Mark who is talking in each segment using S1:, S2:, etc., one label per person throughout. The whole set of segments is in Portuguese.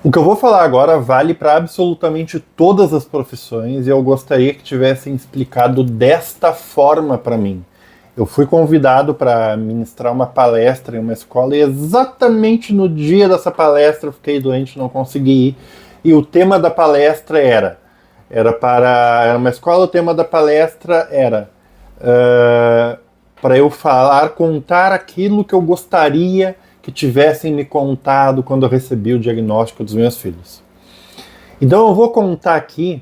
S1: O que eu vou falar agora vale para absolutamente todas as profissões e eu gostaria que tivessem explicado desta forma para mim. Eu fui convidado para ministrar uma palestra em uma escola e exatamente no dia dessa palestra eu fiquei doente, não consegui ir. E o tema da palestra era uma escola, o tema da palestra era para eu falar, contar aquilo que eu gostaria que tivessem me contado quando eu recebi o diagnóstico dos meus filhos. Então eu vou contar aqui.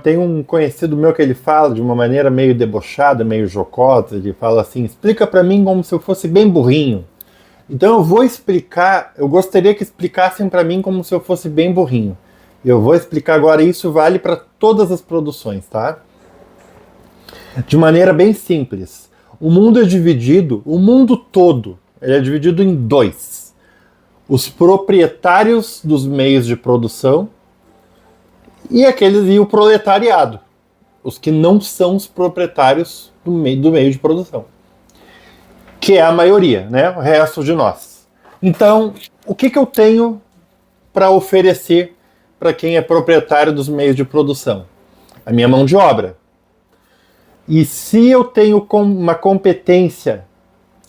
S1: Tem um conhecido meu que ele fala de uma maneira meio debochada, meio jocosa. Ele fala assim: explica para mim como se eu fosse bem burrinho. Então eu vou explicar. Eu gostaria que explicassem para mim como se eu fosse bem burrinho. Eu vou explicar agora. Isso vale para todas as produções, tá? De maneira bem simples. O mundo é dividido, o mundo todo, ele é dividido em dois: os proprietários dos meios de produção e o proletariado, os que não são os proprietários do meio de produção, que é a maioria, né? O resto de nós. Então, o que eu tenho para oferecer para quem é proprietário dos meios de produção? A minha mão de obra. E se eu tenho uma competência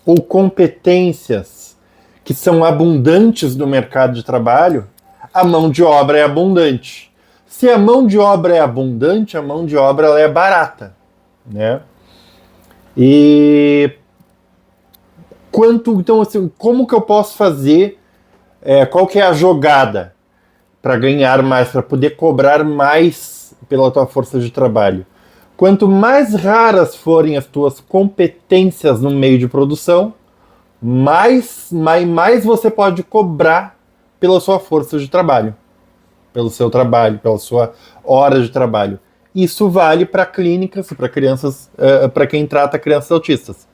S1: ou competências que são abundantes no mercado de trabalho, a mão de obra é abundante. Se a mão de obra é abundante, a mão de obra ela é barata, né? E então assim, como que eu posso fazer? Qual que é a jogada para ganhar mais, para poder cobrar mais pela tua força de trabalho? Quanto mais raras forem as tuas competências no meio de produção, mais você pode cobrar pela sua força de trabalho, pelo seu trabalho, pela sua hora de trabalho. Isso vale para clínicas, para crianças, para quem trata crianças autistas.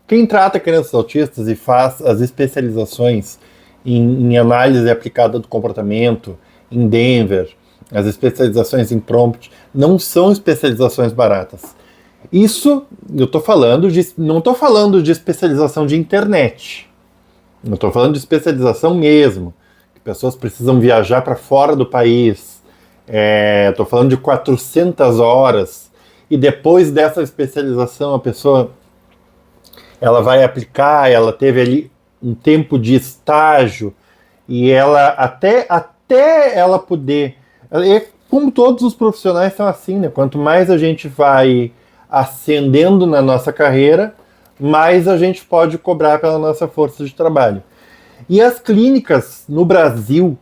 S1: Quem trata crianças autistas e faz as especializações em análise aplicada do comportamento, em Denver, as especializações em prompt, não são especializações baratas. Isso, eu tô falando não estou falando de especialização de internet. Eu estou falando de especialização mesmo. Que pessoas precisam viajar para fora do país. Estou falando de 400 horas. E depois dessa especialização, a pessoa ela vai aplicar, ela teve ali um tempo de estágio, e ela até ela poder... Como todos os profissionais são assim, né? Quanto mais a gente vai ascendendo na nossa carreira, mais a gente pode cobrar pela nossa força de trabalho. E as clínicas no Brasil,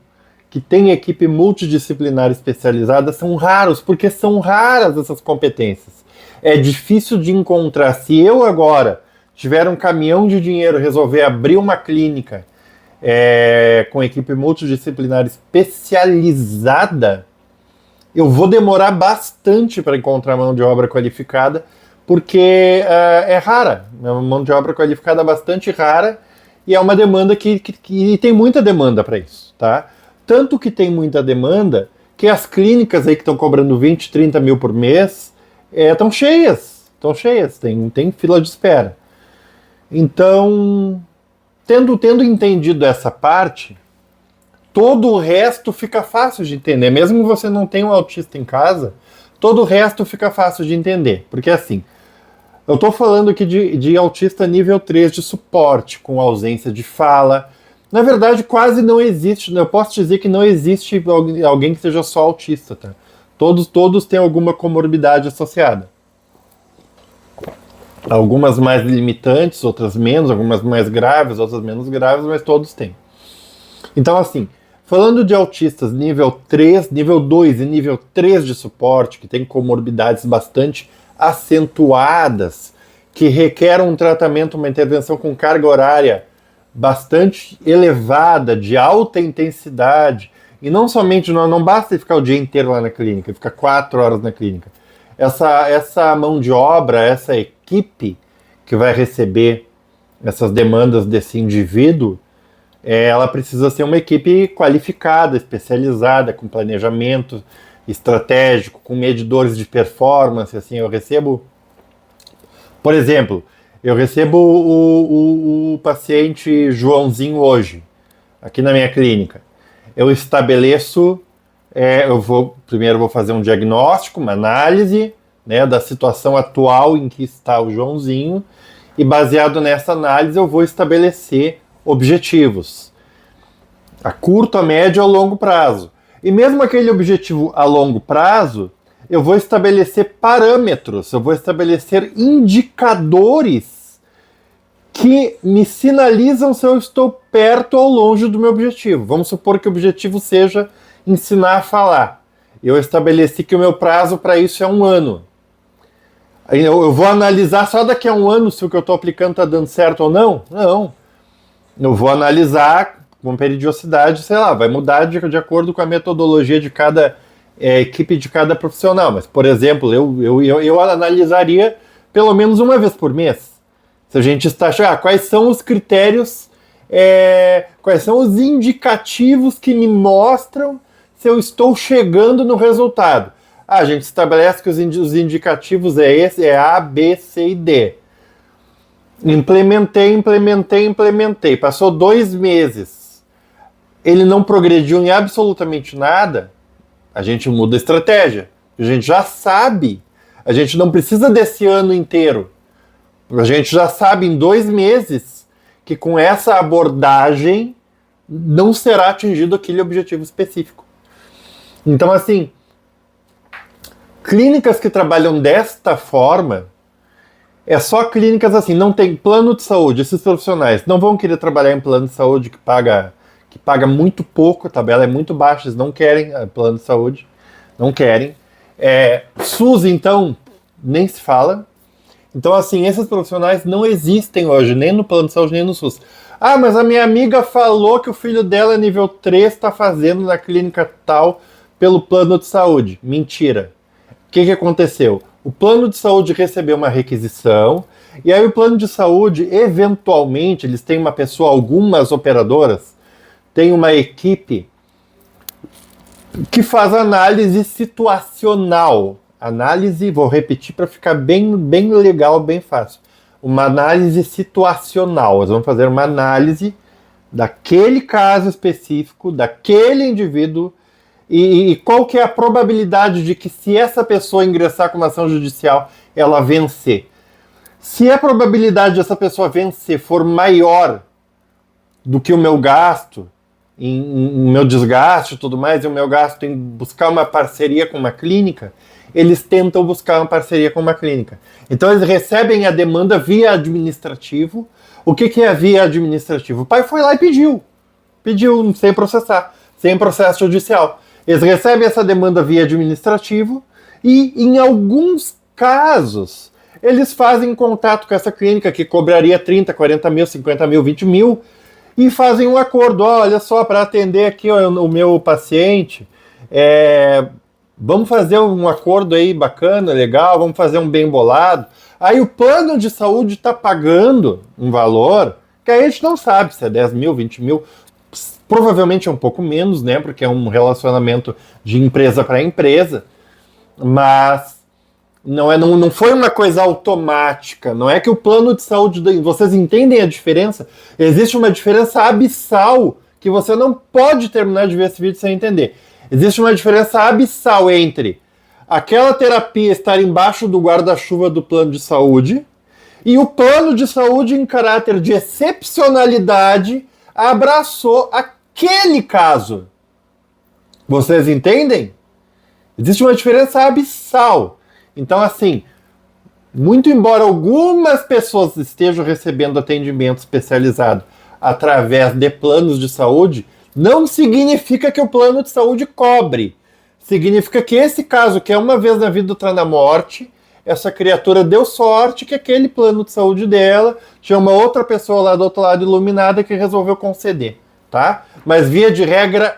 S1: que têm equipe multidisciplinar especializada, são raros, porque são raras essas competências. É difícil de encontrar. Se eu agora tiver um caminhão de dinheiro e resolver abrir uma clínica com equipe multidisciplinar especializada, eu vou demorar bastante para encontrar mão de obra qualificada, porque é rara. É uma mão de obra qualificada bastante rara e é uma demanda que tem muita demanda para isso, tá? Tanto que tem muita demanda que as clínicas aí que estão cobrando 20, 30 mil por mês estão cheias, tem fila de espera. Então, tendo entendido essa parte, todo o resto fica fácil de entender. Mesmo que você não tenha um autista em casa, todo o resto fica fácil de entender. Porque assim, eu estou falando aqui de autista nível 3 de suporte, com ausência de fala. Na verdade, quase não existe. Eu posso dizer que não existe alguém que seja só autista, tá? Todos têm alguma comorbidade associada. Algumas mais limitantes, outras menos, algumas mais graves, outras menos graves, mas todos têm. Então, assim, falando de autistas nível 3, nível 2 e nível 3 de suporte, que tem comorbidades bastante acentuadas, que requerem um tratamento, uma intervenção com carga horária bastante elevada, de alta intensidade, e não somente, não basta ficar o dia inteiro lá na clínica, ficar 4 horas na clínica. Essa mão de obra, essa equipe que vai receber essas demandas desse indivíduo, ela precisa ser uma equipe qualificada, especializada, com planejamento estratégico, com medidores de performance. Assim, eu recebo, por exemplo, Eu recebo o paciente Joãozinho hoje, aqui na minha clínica. Eu estabeleço, primeiro vou fazer um diagnóstico, uma análise, né, da situação atual em que está o Joãozinho, e baseado nessa análise eu vou estabelecer objetivos a curto, a médio e a longo prazo. E mesmo aquele objetivo a longo prazo, eu vou estabelecer parâmetros, eu vou estabelecer indicadores que me sinalizam se eu estou perto ou longe do meu objetivo. Vamos supor que o objetivo seja ensinar a falar. Eu estabeleci que o meu prazo para isso é 1 ano. Eu vou analisar só daqui a 1 ano se o que eu estou aplicando está dando certo ou não? Não. Eu vou analisar com periodicidade, sei lá, vai mudar de acordo com a metodologia de cada equipe, de cada profissional. Mas, por exemplo, eu analisaria pelo menos uma vez por mês. Se a gente está achando, quais são os critérios, quais são os indicativos que me mostram se eu estou chegando no resultado. A gente estabelece que os indicativos é A, B, C e D. Implementei. Passou 2 meses. Ele não progrediu em absolutamente nada. A gente muda a estratégia. A gente já sabe. A gente não precisa desse ano inteiro. A gente já sabe em 2 meses que com essa abordagem não será atingido aquele objetivo específico. Então, assim, clínicas que trabalham desta forma, é só clínicas assim, não tem plano de saúde. Esses profissionais não vão querer trabalhar em plano de saúde que paga muito pouco, a tabela é muito baixa, eles não querem plano de saúde, não querem. SUS, então, nem se fala. Então, assim, esses profissionais não existem hoje, nem no plano de saúde, nem no SUS. Ah, mas a minha amiga falou que o filho dela, nível 3, está fazendo na clínica tal pelo plano de saúde. Mentira. O que aconteceu? O plano de saúde recebeu uma requisição, e aí o plano de saúde, eventualmente, eles têm uma pessoa, algumas operadoras, tem uma equipe que faz análise situacional. Análise, vou repetir para ficar bem legal, bem fácil. Uma análise situacional. Nós vamos fazer uma análise daquele caso específico, daquele indivíduo, e qual que é a probabilidade de que, se essa pessoa ingressar com uma ação judicial, ela vencer. Se a probabilidade dessa pessoa vencer for maior do que o meu gasto, em meu desgaste e tudo mais, e o meu gasto em buscar uma parceria com uma clínica, eles tentam buscar uma parceria com uma clínica. Então eles recebem a demanda via administrativo. O que é via administrativo? O pai foi lá e pediu sem processar, sem processo judicial. Eles recebem essa demanda via administrativo e, em alguns casos, eles fazem contato com essa clínica que cobraria 30, 40 mil, 50 mil, 20 mil, e fazem um acordo. Olha só, para atender aqui o meu paciente, vamos fazer um acordo aí bacana, legal, vamos fazer um bem bolado. Aí o plano de saúde está pagando um valor que a gente não sabe se é 10 mil, 20 mil, provavelmente é um pouco menos, né, porque é um relacionamento de empresa para empresa, mas não foi uma coisa automática, não é que o plano de saúde, vocês entendem a diferença? Existe uma diferença abissal que você não pode terminar de ver esse vídeo sem entender. Existe uma diferença abissal entre aquela terapia estar embaixo do guarda-chuva do plano de saúde e o plano de saúde, em caráter de excepcionalidade, abraçou aquele caso. Vocês entendem? Existe uma diferença abissal. Então, assim, muito embora algumas pessoas estejam recebendo atendimento especializado através de planos de saúde, não significa que o plano de saúde cobre. Significa que esse caso, que é uma vez na vida, outra na morte, essa criatura deu sorte que aquele plano de saúde dela tinha uma outra pessoa lá do outro lado iluminada que resolveu conceder, tá? Mas via de regra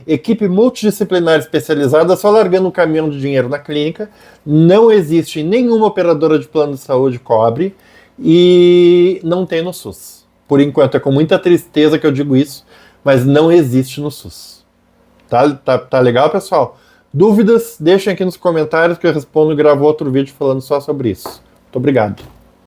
S1: equipe multidisciplinar especializada só largando um caminhão de dinheiro na clínica, não existe nenhuma operadora de plano de saúde cobre e não tem no SUS. Por enquanto, é com muita tristeza que eu digo isso, mas não existe no SUS. Tá legal, pessoal? Dúvidas? Deixem aqui nos comentários que eu respondo e gravo outro vídeo falando só sobre isso. Muito obrigado.